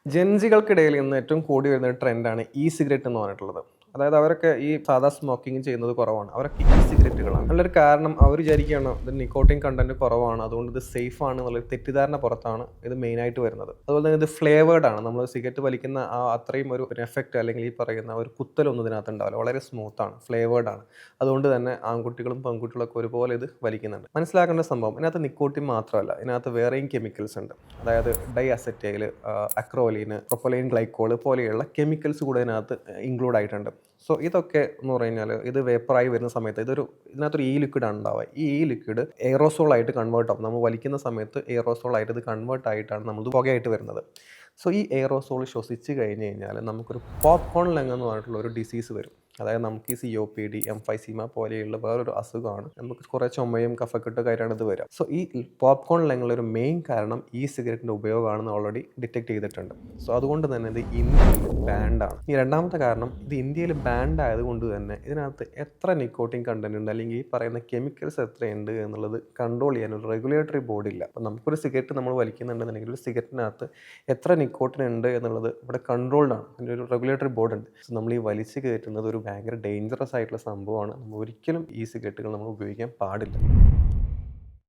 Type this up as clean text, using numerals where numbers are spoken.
ജെൻസികൾക്കിടയിൽ ഇന്ന് ഏറ്റവും കൂടി വരുന്ന ഒരു ട്രെൻഡാണ് ഇ സിഗരറ്റ് എന്ന് പറഞ്ഞിട്ടുള്ളത്. അതായത് അവരൊക്കെ ഈ സാധാ സ്മോക്കിംഗ് ചെയ്യുന്നത് കുറവാണ്. അവരൊക്കെ ഇ സിഗരറ്റുകളാണ്. അതിലൊരു കാരണം അവർ വിചാരിക്കുകയാണ് ഇത് നിക്കോട്ടിൻ കണ്ടന്റ് കുറവാണ്, അതുകൊണ്ട് ഇത് സേഫ് ആണ് എന്നുള്ളൊരു തെറ്റിദ്ധാരണ പുറത്താണ് ഇത് മെയിനായിട്ട് വരുന്നത്. അതുപോലെ തന്നെ ഇത് ഫ്ലേവേർഡ് ആണ്. നമ്മൾ സിഗരറ്റ് വലിക്കുന്ന ആ അത്രയും ഒരു എഫക്റ്റ് അല്ലെങ്കിൽ ഈ പറയുന്ന ഒരു കുത്തലൊന്നും ഇതിനകത്ത് ഉണ്ടാവില്ല. വളരെ സ്മൂത്താണ്, ഫ്ലേവേർഡ് ആണ്. അതുകൊണ്ട് തന്നെ ആൺകുട്ടികളും പെൺകുട്ടികളൊക്കെ ഒരുപോലെ ഇത് വലിക്കുന്നുണ്ട്. മനസ്സിലാക്കേണ്ട സംഭവം ഇതിനകത്ത് നിക്കോട്ടിൻ മാത്രമല്ല, ഇതിനകത്ത് വേറെയും കെമിക്കൽസ് ഉണ്ട്. അതായത് ഡൈ അസറ്റൈൽ, അക്രോലീന്, പ്രൊപ്പലൈൻ ഗ്ലൈക്കോൾ പോലെയുള്ള കെമിക്കൽസ് കൂടെ ഇതിനകത്ത് ഇൻക്ലൂഡ് ആയിട്ടുണ്ട്. സോ ഇതൊക്കെ എന്ന് പറഞ്ഞു കഴിഞ്ഞാൽ ഇത് വേപ്പറായി വരുന്ന സമയത്ത് ഇതിനകത്തൊരു ഈ ലിക്വിഡാണ് ഉണ്ടാവുക. ഈ ലിക്വിഡ് എയറോസോൾ ആയിട്ട് കൺവേർട്ട് ആവും. നമ്മൾ വലിക്കുന്ന സമയത്ത് എയറോസോൾ ആയിട്ട് ഇത് കൺവേർട്ട് ആയിട്ടാണ് നമ്മൾ പുകയായിട്ട് വരുന്നത്. സോ ഈ എയറോസോൾ ശ്വസിച്ച് കഴിഞ്ഞ് കഴിഞ്ഞാൽ നമുക്കൊരു പോപ്കോൺ ലങ് എന്ന് പറഞ്ഞിട്ടുള്ള ഒരു ഡിസീസ് വരും. അതായത് നമുക്ക് ഈ COPD, എംഫൈസീമ പോലെയുള്ള വേറൊരു അസുഖമാണ്. നമുക്ക് കുറേ ചുമയും കഫക്കെട്ടൊക്കെ ആയിട്ടാണ് ഇത് വരിക. സോ ഈ പോപ്കോൺ ലങ്ങിലെ ഒരു മെയിൻ കാരണം ഈ സിഗരറ്റിൻ്റെ ഉപയോഗമാണെന്ന് ഓൾറെഡി ഡിറ്റക്ട് ചെയ്തിട്ടുണ്ട്. സോ അതുകൊണ്ട് തന്നെ ഇത് ഇന്ത്യയിൽ ബാൻഡാണ്. ഈ രണ്ടാമത്തെ കാരണം ഇത് ഇന്ത്യയിൽ ബാൻഡ് ആയതുകൊണ്ട് തന്നെ ഇതിനകത്ത് എത്ര നിക്കോട്ടിൻ കണ്ടന്റ് ഉണ്ട് അല്ലെങ്കിൽ ഈ പറയുന്ന കെമിക്കൽസ് എത്രയുണ്ട് എന്നുള്ളത് കൺട്രോൾ ചെയ്യാൻ ഒരു റെഗുലേറ്ററി ബോർഡ് ഇല്ല. അപ്പം നമുക്കൊരു സിഗരറ്റ് നമ്മൾ വലിക്കുന്നുണ്ടെന്നുണ്ടെങ്കിൽ ഒരു സിഗരറ്റിനകത്ത് എത്ര നിക്കോട്ടിൻ ഉണ്ട് എന്നുള്ളത് ഇവിടെ കൺട്രോൾഡ് ആണ്. അതിൻ്റെ ഒരു റെഗുലേറ്ററി ബോർഡ് ഉണ്ട്. സോ നമ്മൾ ഈ വലിച്ച് കയറ്റുന്നത് ഒരു ഭയങ്കര ഡേഞ്ചറസ് ആയിട്ടുള്ള സംഭവമാണ്. നമ്മൾ ഒരിക്കലും ഈ സിഗരറ്റുകൾ നമ്മൾ ഉപയോഗിക്കാൻ പാടില്ല.